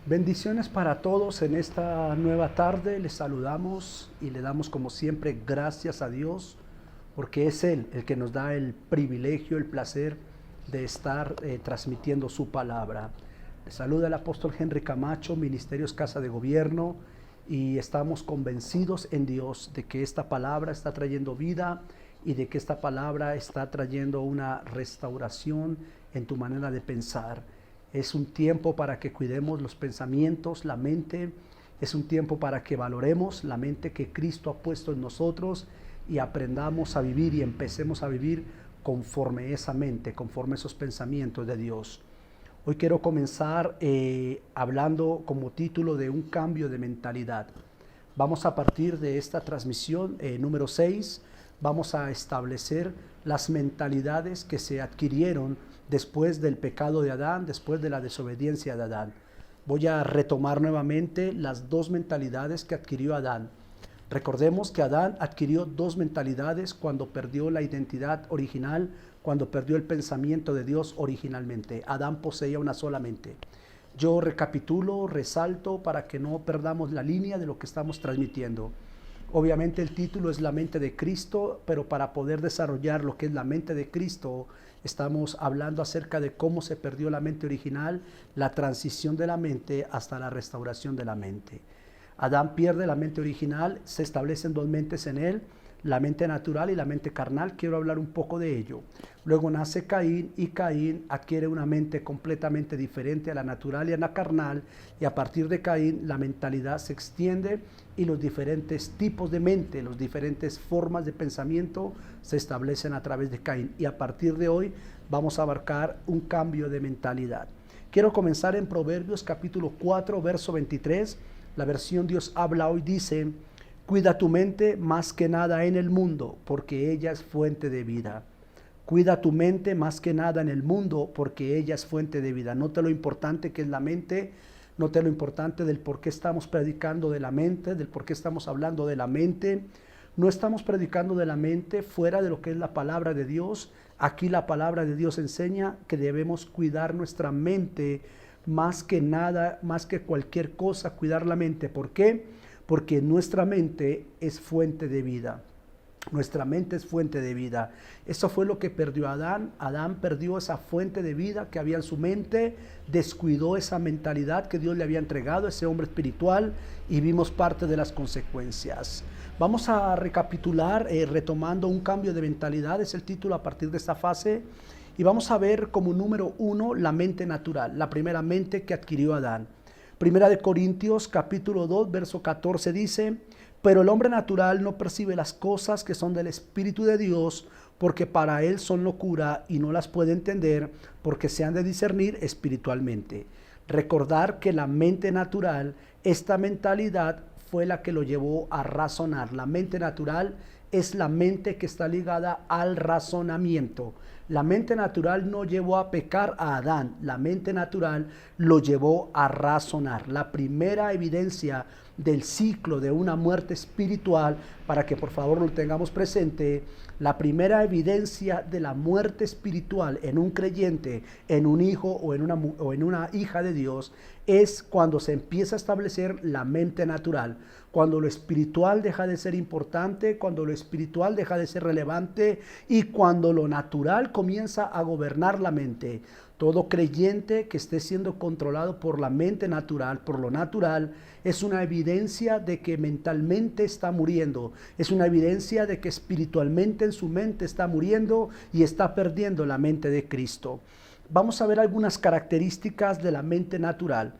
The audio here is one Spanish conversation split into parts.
Bendiciones para todos en esta nueva tarde. Les saludamos y le damos como siempre gracias a Dios porque es Él el que nos da el privilegio, el placer de estar transmitiendo su palabra. Les saluda el apóstol Henry Camacho, Ministerios Casa de Gobierno, y estamos convencidos en Dios de que esta palabra está trayendo vida y de que esta palabra está trayendo una restauración en tu manera de pensar. Es un tiempo para que cuidemos los pensamientos, la mente. Es un tiempo para que valoremos la mente que Cristo ha puesto en nosotros y aprendamos a vivir y empecemos a vivir conforme esa mente, conforme esos pensamientos de Dios. Hoy quiero comenzar hablando como título de un cambio de mentalidad. Vamos a partir de esta transmisión número 6, vamos a establecer las mentalidades que se adquirieron después del pecado de Adán, después de la desobediencia de Adán. Voy a retomar nuevamente las dos mentalidades que adquirió Adán. Recordemos que Adán adquirió dos mentalidades cuando perdió la identidad original, cuando perdió el pensamiento de Dios originalmente. Adán poseía una sola mente. Yo recapitulo, resalto para que no perdamos la línea de lo que estamos transmitiendo. Obviamente el título es la mente de Cristo, pero para poder desarrollar lo que es la mente de Cristo, estamos hablando acerca de cómo se perdió la mente original, la transición de la mente hasta la restauración de la mente. Adán pierde la mente original, se establecen dos mentes en él, la mente natural y la mente carnal. Quiero hablar un poco de ello. Luego nace Caín y Caín adquiere una mente completamente diferente a la natural y a la carnal, y a partir de Caín la mentalidad se extiende y los diferentes tipos de mente, las diferentes formas de pensamiento se establecen a través de Caín, y a partir de hoy vamos a abarcar un cambio de mentalidad. Quiero comenzar en Proverbios capítulo 4, verso 23. La versión Dios habla hoy dice: cuida tu mente más que nada en el mundo, porque ella es fuente de vida. Cuida tu mente más que nada en el mundo, porque ella es fuente de vida. Note lo importante que es la mente, note lo importante del por qué estamos predicando de la mente, del por qué estamos hablando de la mente. No estamos predicando de la mente fuera de lo que es la palabra de Dios. Aquí la palabra de Dios enseña que debemos cuidar nuestra mente más que nada, más que cualquier cosa, cuidar la mente. ¿Por qué? Porque nuestra mente es fuente de vida. Nuestra mente es fuente de vida. Eso fue lo que perdió Adán. Adán perdió esa fuente de vida que había en su mente, descuidó esa mentalidad que Dios le había entregado, ese hombre espiritual, y vimos parte de las consecuencias. Vamos a recapitular, retomando un cambio de mentalidad, es el título a partir de esta fase, y vamos a ver como número 1 la mente natural, la primera mente que adquirió Adán. Primera de Corintios capítulo 2, verso 14 dice: pero el hombre natural no percibe las cosas que son del Espíritu de Dios, porque para él son locura y no las puede entender, porque se han de discernir espiritualmente. Recordar que la mente natural, esta mentalidad fue la que lo llevó a razonar. La mente natural es la mente que está ligada al razonamiento. La mente natural no llevó a pecar a Adán, la mente natural lo llevó a razonar. La primera evidencia del ciclo de una muerte espiritual, para que por favor lo tengamos presente, la primera evidencia de la muerte espiritual en un creyente, en un hijo o en una hija de Dios, es cuando se empieza a establecer la mente natural. Cuando lo espiritual deja de ser importante, cuando lo espiritual deja de ser relevante y cuando lo natural comienza a gobernar la mente. Todo creyente que esté siendo controlado por la mente natural, por lo natural, es una evidencia de que mentalmente está muriendo. Es una evidencia de que espiritualmente en su mente está muriendo y está perdiendo la mente de Cristo. Vamos a ver algunas características de la mente natural.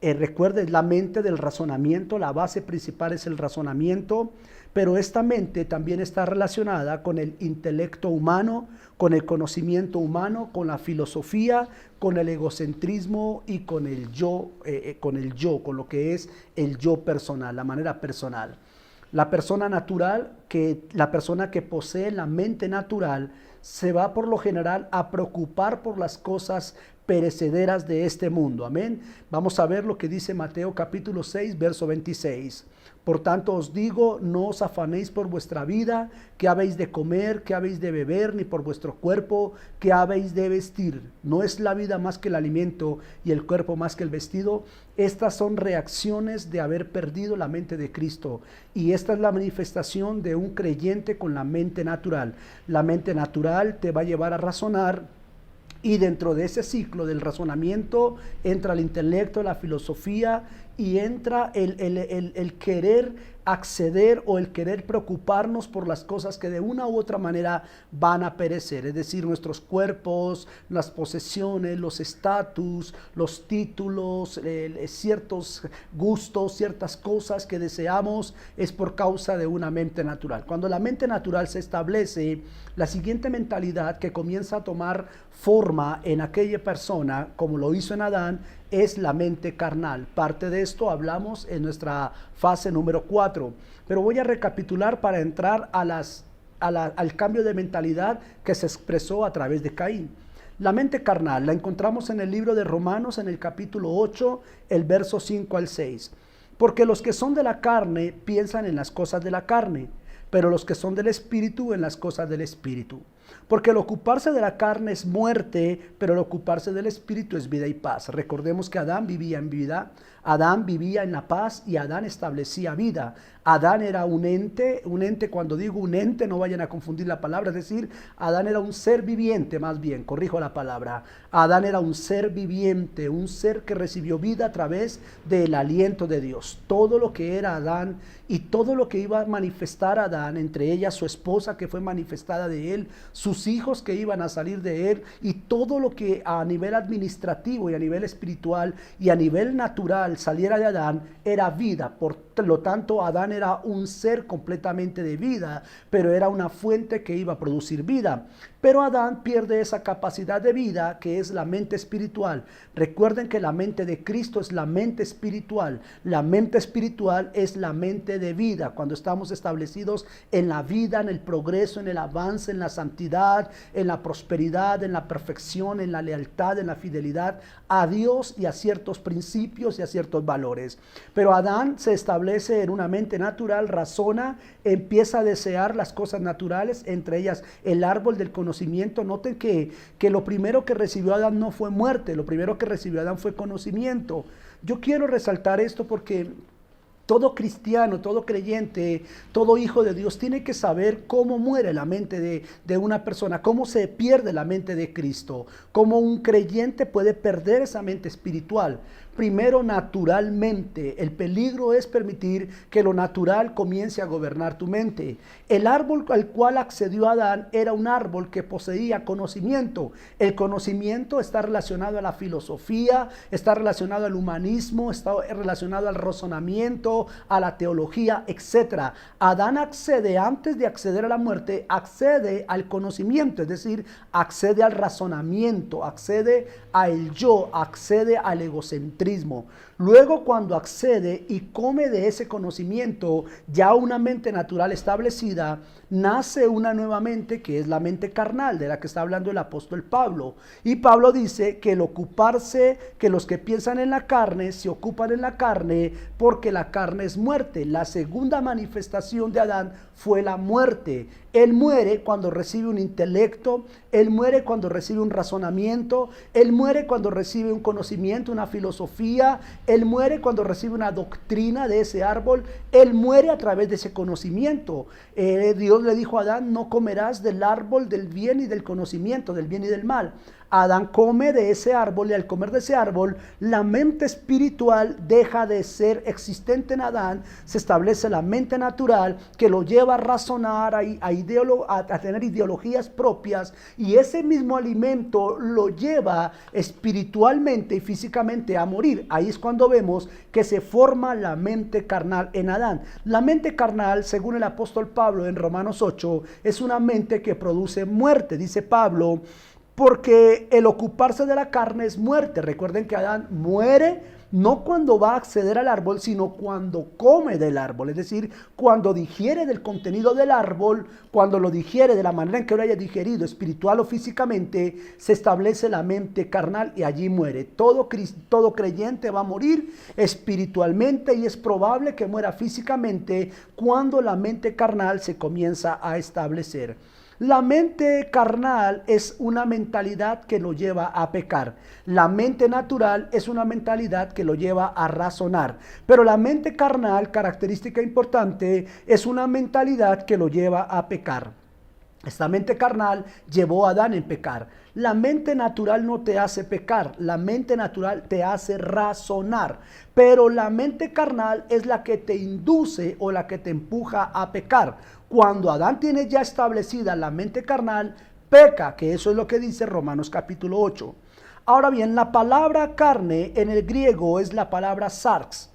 Recuerde, la mente del razonamiento, la base principal es el razonamiento, pero esta mente también está relacionada con el intelecto humano, con el conocimiento humano, con la filosofía, con el egocentrismo y con el yo, con lo que es el yo personal, la manera personal. La persona natural, la persona que posee la mente natural, se va por lo general a preocupar por las cosas perecederas de este mundo. Amén. Vamos a ver lo que dice Mateo capítulo 6, verso 26. Por tanto os digo, no os afanéis por vuestra vida, qué habéis de comer, qué habéis de beber, ni por vuestro cuerpo, qué habéis de vestir. ¿No es la vida más que el alimento y el cuerpo más que el vestido? Estas son reacciones de haber perdido la mente de Cristo, y esta es la manifestación de un creyente con la mente natural. La mente natural te va a llevar a razonar, y dentro de ese ciclo del razonamiento entra el intelecto, la filosofía, y entra el querer acceder o el querer preocuparnos por las cosas que de una u otra manera van a perecer, es decir, nuestros cuerpos, las posesiones, los estatus, los títulos, ciertos gustos, ciertas cosas que deseamos, es por causa de una mente natural. Cuando la mente natural se establece, la siguiente mentalidad que comienza a tomar forma en aquella persona, como lo hizo en Adán, es la mente carnal. Parte de esto hablamos en nuestra fase número 4, pero voy a recapitular para entrar al cambio de mentalidad que se expresó a través de Caín. La mente carnal la encontramos en el libro de Romanos, en el capítulo 8, el verso 5 al 6. Porque los que son de la carne piensan en las cosas de la carne, pero los que son del Espíritu en las cosas del Espíritu. Porque el ocuparse de la carne es muerte, pero el ocuparse del Espíritu es vida y paz. Recordemos que Adán vivía en vida, Adán vivía en la paz y Adán establecía vida. Adán era un ente, cuando digo un ente no vayan a confundir la palabra, es decir, Adán era un ser viviente, más bien, corrijo la palabra. Adán era un ser viviente, un ser que recibió vida a través del aliento de Dios. Todo lo que era Adán y todo lo que iba a manifestar Adán, entre ellas su esposa que fue manifestada de él, sus hijos que iban a salir de él, y todo lo que a nivel administrativo y a nivel espiritual y a nivel natural saliera de Adán era vida. Por lo tanto, Adán era un ser completamente de vida, pero era una fuente que iba a producir vida. Pero Adán pierde esa capacidad de vida, que es la mente espiritual. Recuerden que la mente de Cristo es la mente espiritual. La mente espiritual es la mente de vida. Cuando estamos establecidos en la vida, en el progreso, en el avance, en la santidad, en la prosperidad, en la perfección, en la lealtad, en la fidelidad a Dios y a ciertos principios y a ciertos valores. Pero Adán se establece en una mente natural, razona, empieza a desear las cosas naturales, entre ellas el árbol del conocimiento. Noten que lo primero que recibió Adán no fue muerte, lo primero que recibió Adán fue conocimiento. Yo quiero resaltar esto porque todo cristiano, todo creyente, todo hijo de Dios tiene que saber cómo muere la mente de una persona, cómo se pierde la mente de Cristo, cómo un creyente puede perder esa mente espiritual. Primero, naturalmente, el peligro es permitir que lo natural comience a gobernar tu mente. El árbol al cual accedió Adán era un árbol que poseía conocimiento. El conocimiento está relacionado a la filosofía, está relacionado al humanismo, está relacionado al razonamiento, a la teología, etc. Adán accede, antes de acceder a la muerte, accede al conocimiento, es decir, accede al razonamiento, accede al yo, accede al egocentrismo. Luego, cuando accede y come de ese conocimiento, ya una mente natural establecida, nace una nueva mente, que es la mente carnal, de la que está hablando el apóstol Pablo. Y Pablo dice que el ocuparse, que los que piensan en la carne, se ocupan en la carne, porque la carne es muerte. La segunda manifestación de Adán fue la muerte. Él muere cuando recibe un intelecto, él muere cuando recibe un razonamiento, él muere cuando recibe un conocimiento, una filosofía, él muere cuando recibe una doctrina de ese árbol, él muere a través de ese conocimiento. Dios le dijo a Adán, no comerás del árbol del bien y del conocimiento, del bien y del mal. Adán come de ese árbol, y al comer de ese árbol, la mente espiritual deja de ser existente en Adán, se establece la mente natural que lo lleva a razonar, a tener ideologías propias, y ese mismo alimento lo lleva espiritualmente y físicamente a morir. Ahí es cuando vemos que se forma la mente carnal en Adán. La mente carnal, según el apóstol Pablo en Romanos 8, es una mente que produce muerte, dice Pablo, porque el ocuparse de la carne es muerte. Recuerden que Adán muere no cuando va a acceder al árbol, sino cuando come del árbol, es decir, cuando digiere del contenido del árbol, cuando lo digiere de la manera en que lo haya digerido, espiritual o físicamente, se establece la mente carnal y allí muere. Todo creyente va a morir espiritualmente y es probable que muera físicamente cuando la mente carnal se comienza a establecer. La mente carnal es una mentalidad que lo lleva a pecar. La mente natural es una mentalidad que lo lleva a razonar. Pero la mente carnal, característica importante, es una mentalidad que lo lleva a pecar. Esta mente carnal llevó a Adán en pecar. La mente natural no te hace pecar, la mente natural te hace razonar. Pero la mente carnal es la que te induce o la que te empuja a pecar. Cuando Adán tiene ya establecida la mente carnal, peca, que eso es lo que dice Romanos capítulo 8. Ahora bien, la palabra carne en el griego es la palabra sarx.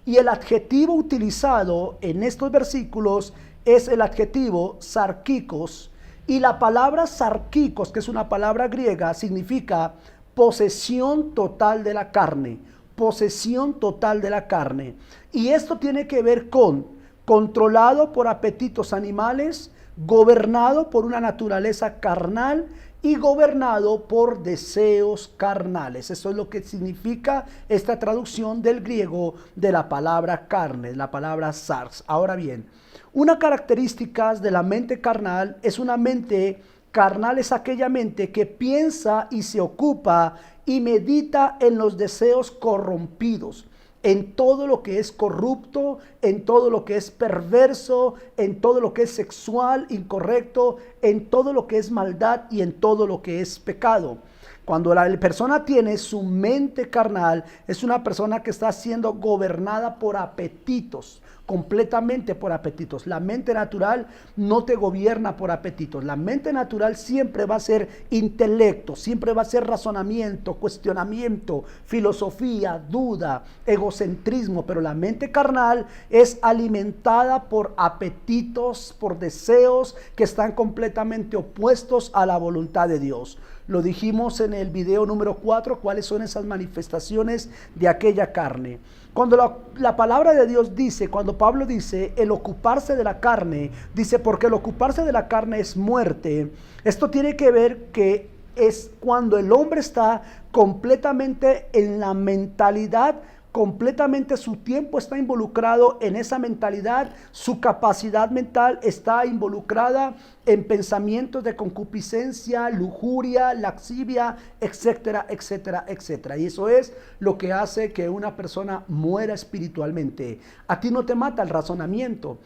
Y el adjetivo utilizado en estos versículos es el adjetivo sarkikos. Y la palabra sarkikos, que es una palabra griega, significa posesión total de la carne. Posesión total de la carne. Y esto tiene que ver con controlado por apetitos animales, gobernado por una naturaleza carnal y gobernado por deseos carnales. Eso es lo que significa esta traducción del griego de la palabra carne, la palabra sarx. Ahora bien, una característica de la mente carnal es una mente carnal, es aquella mente que piensa y se ocupa y medita en los deseos corrompidos, en todo lo que es corrupto, en todo lo que es perverso, en todo lo que es sexual, incorrecto, en todo lo que es maldad y en todo lo que es pecado. Cuando la persona tiene su mente carnal, es una persona que está siendo gobernada por apetitos, completamente por apetitos. La mente natural no te gobierna por apetitos. La mente natural siempre va a ser intelecto, siempre va a ser razonamiento, cuestionamiento, filosofía, duda, egocentrismo. Pero la mente carnal es alimentada por apetitos, por deseos que están completamente opuestos a la voluntad de Dios. Lo dijimos en el video número 4, cuáles son esas manifestaciones de aquella carne. Cuando la palabra de Dios dice, cuando Pablo dice el ocuparse de la carne, dice porque el ocuparse de la carne es muerte. Esto tiene que ver que es cuando el hombre está completamente en la mentalidad, completamente su tiempo está involucrado en esa mentalidad, su capacidad mental está involucrada en pensamientos de concupiscencia, lujuria, laxivia, etcétera, etcétera, etcétera. Y eso es lo que hace que una persona muera espiritualmente. A ti no te mata el razonamiento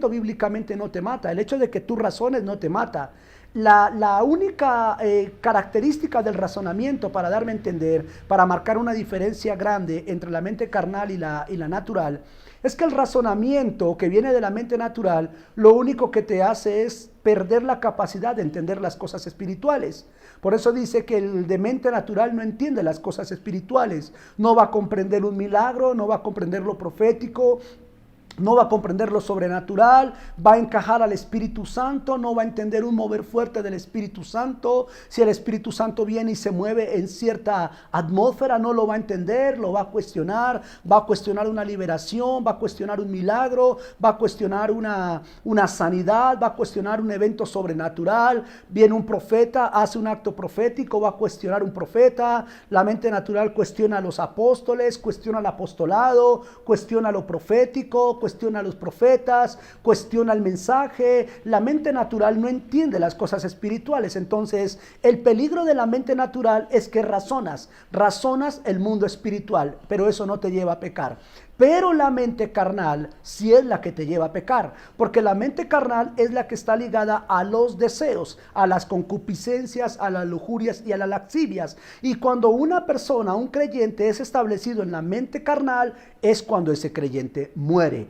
bíblicamente no te mata, el hecho de que tú razones no te mata. La única característica del razonamiento, para darme a entender, para marcar una diferencia grande entre la mente carnal y la natural, es que el razonamiento que viene de la mente natural, lo único que te hace es perder la capacidad de entender las cosas espirituales. Por eso dice que el de mente natural no entiende las cosas espirituales, no va a comprender un milagro, no va a comprender lo profético, no va a comprender lo sobrenatural, va a encajar al Espíritu Santo, no va a entender un mover fuerte del Espíritu Santo. Si el Espíritu Santo viene y se mueve en cierta atmósfera, no lo va a entender, lo va a cuestionar una liberación, va a cuestionar un milagro, va a cuestionar una sanidad, va a cuestionar un evento sobrenatural. Viene un profeta, hace un acto profético, va a cuestionar un profeta. La mente natural cuestiona a los apóstoles, cuestiona al apostolado, cuestiona lo profético, cuestiona a los profetas, cuestiona el mensaje. La mente natural no entiende las cosas espirituales. Entonces, el peligro de la mente natural es que razonas el mundo espiritual, pero eso no te lleva a pecar. Pero la mente carnal sí es la que te lleva a pecar, porque la mente carnal es la que está ligada a los deseos, a las concupiscencias, a las lujurias y a las lascivias. Y cuando una persona, un creyente, es establecido en la mente carnal, es cuando ese creyente muere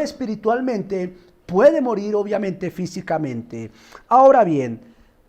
espiritualmente, puede morir obviamente físicamente. Ahora bien,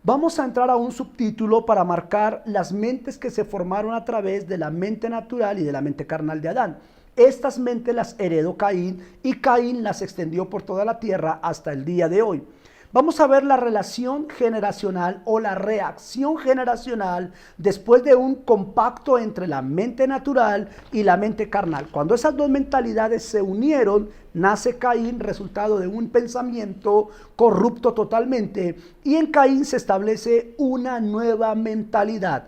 vamos a entrar a un subtítulo para marcar las mentes que se formaron a través de la mente natural y de la mente carnal de Adán. Estas mentes las heredó Caín y Caín las extendió por toda la tierra hasta el día de hoy. Vamos a ver la relación generacional o la reacción generacional después de un compacto entre la mente natural y la mente carnal. Cuando esas dos mentalidades se unieron, nace Caín, resultado de un pensamiento corrupto totalmente, y en Caín se establece una nueva mentalidad.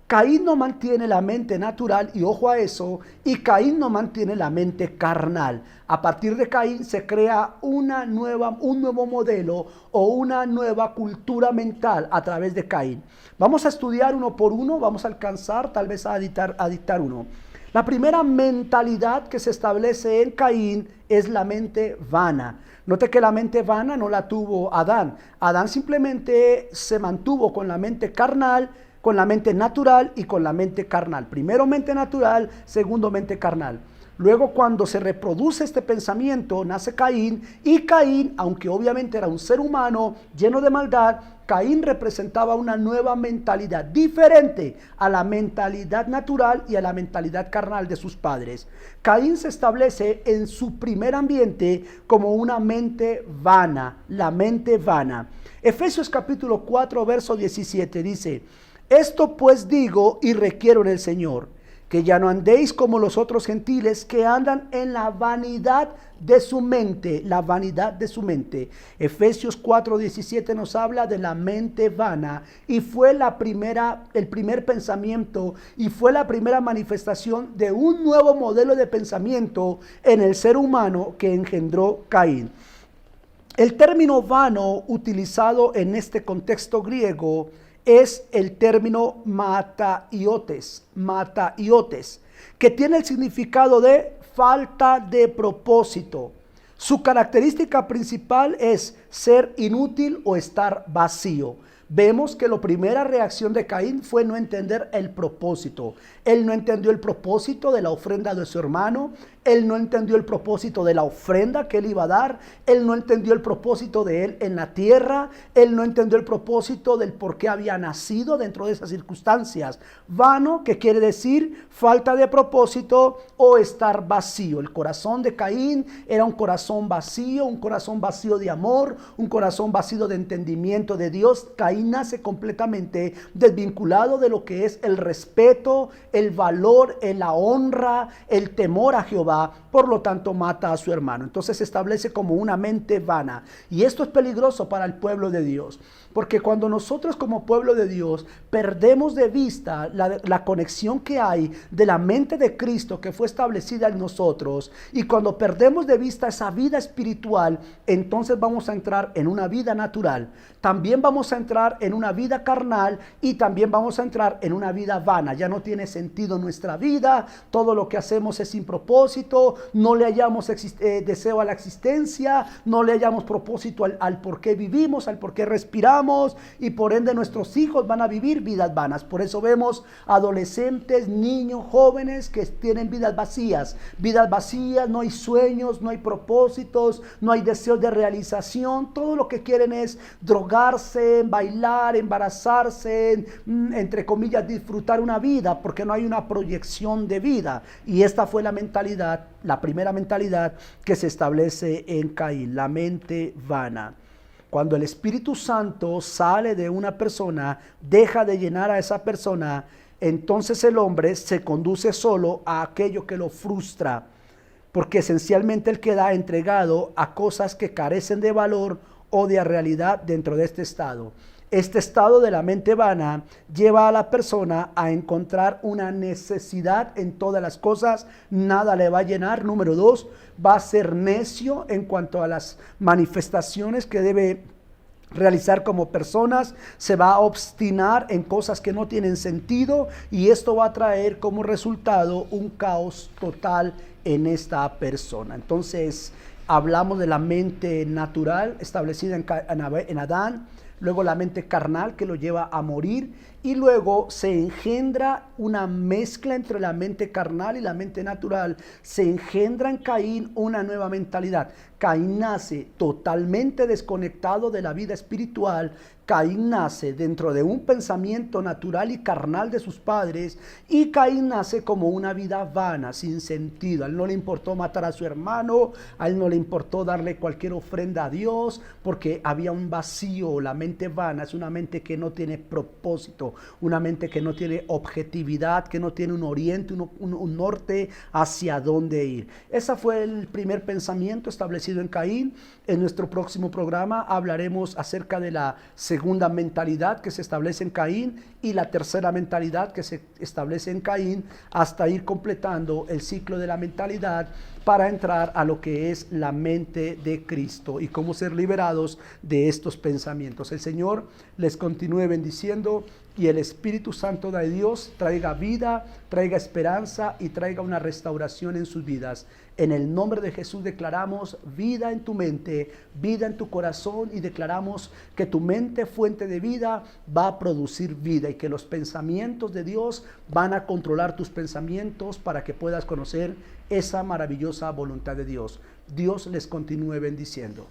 Caín no mantiene la mente natural, y ojo a eso, y Caín no mantiene la mente carnal. A partir de Caín se crea un nuevo modelo o una nueva cultura mental a través de Caín. Vamos a estudiar uno por uno, vamos a alcanzar tal vez a dictar uno. La primera mentalidad que se establece en Caín es la mente vana. Note que la mente vana no la tuvo Adán. Adán simplemente se mantuvo con la mente carnal, con la mente natural y con la mente carnal. Primero mente natural, segundo mente carnal. Luego, cuando se reproduce este pensamiento, nace Caín, y Caín, aunque obviamente era un ser humano lleno de maldad, Caín representaba una nueva mentalidad, diferente a la mentalidad natural y a la mentalidad carnal de sus padres. Caín se establece en su primer ambiente como una mente vana, la mente vana. Efesios capítulo 4, verso 17 dice: esto pues digo y requiero en el Señor, que ya no andéis como los otros gentiles que andan en la vanidad de su mente, la vanidad de su mente. Efesios 4:17 nos habla de la mente vana, y fue el primer pensamiento y fue la primera manifestación de un nuevo modelo de pensamiento en el ser humano que engendró Caín. El término vano utilizado en este contexto griego es el término mataiotes, que tiene el significado de falta de propósito. Su característica principal es ser inútil o estar vacío. Vemos que la primera reacción de Caín fue no entender el propósito. Él no entendió el propósito de la ofrenda de su hermano. Él no entendió el propósito de la ofrenda que él iba a dar. Él no entendió el propósito de él en la tierra. Él no entendió el propósito del por qué había nacido dentro de esas circunstancias. Vano, que quiere decir falta de propósito o estar vacío. El corazón de Caín era un corazón vacío de amor, un corazón vacío de entendimiento de Dios. Caín nace completamente desvinculado de lo que es el respeto, el valor, la honra, el temor a Jehová. Por lo tanto, mata a su hermano. Entonces se establece como una mente vana. Y esto es peligroso para el pueblo de Dios, porque cuando nosotros como pueblo de Dios perdemos de vista la conexión que hay de la mente de Cristo que fue establecida en nosotros, y cuando perdemos de vista esa vida espiritual, entonces vamos a entrar en una vida natural, también vamos a entrar en una vida carnal, y también vamos a entrar en una vida vana. Ya no tiene sentido nuestra vida, todo lo que hacemos es sin propósito, no le hallamos deseo a la existencia, no le hallamos propósito al por qué vivimos, al por qué respiramos, y por ende nuestros hijos van a vivir vidas vanas. Por eso vemos adolescentes, niños, jóvenes que tienen vidas vacías, no hay sueños, no hay propósitos, no hay deseos de realización. Todo lo que quieren es drogarse, bailar, embarazarse, entre comillas, disfrutar una vida, porque no hay una proyección de vida. Y esta fue la mentalidad, la primera mentalidad que se establece en Caín, la mente vana. Cuando el Espíritu Santo sale de una persona, deja de llenar a esa persona, entonces el hombre se conduce solo a aquello que lo frustra, porque esencialmente él queda entregado a cosas que carecen de valor o de realidad dentro de este estado. Este estado de la mente vana lleva a la persona a encontrar una necesidad en todas las cosas, nada le va a llenar. Número 2, va a ser necio en cuanto a las manifestaciones que debe realizar como personas, se va a obstinar en cosas que no tienen sentido, y esto va a traer como resultado un caos total en esta persona. Entonces, hablamos de la mente natural establecida en Adán, luego la mente carnal que lo lleva a morir, y luego se engendra una mezcla entre la mente carnal y la mente natural. Se engendra en Caín una nueva mentalidad. Caín nace totalmente desconectado de la vida espiritual. Caín nace dentro de un pensamiento natural y carnal de sus padres, y Caín nace como una vida vana, sin sentido. A él no le importó matar a su hermano, a él no le importó darle cualquier ofrenda a Dios, porque había un vacío. La mente vana es una mente que no tiene propósito, una mente que no tiene objetividad, que no tiene un oriente, un norte hacia dónde ir. Ese fue el primer pensamiento establecido en Caín. En nuestro próximo programa hablaremos acerca de la segunda mentalidad que se establece en Caín y la tercera mentalidad que se establece en Caín, hasta ir completando el ciclo de la mentalidad para entrar a lo que es la mente de Cristo y cómo ser liberados de estos pensamientos. El Señor les continúe bendiciendo y el Espíritu Santo de Dios traiga vida, traiga esperanza y traiga una restauración en sus vidas. En el nombre de Jesús declaramos vida en tu mente, vida en tu corazón, y declaramos que tu mente, fuente de vida, va a producir vida, y que los pensamientos de Dios van a controlar tus pensamientos para que puedas conocer esa maravillosa voluntad de Dios. Dios les continúe bendiciendo.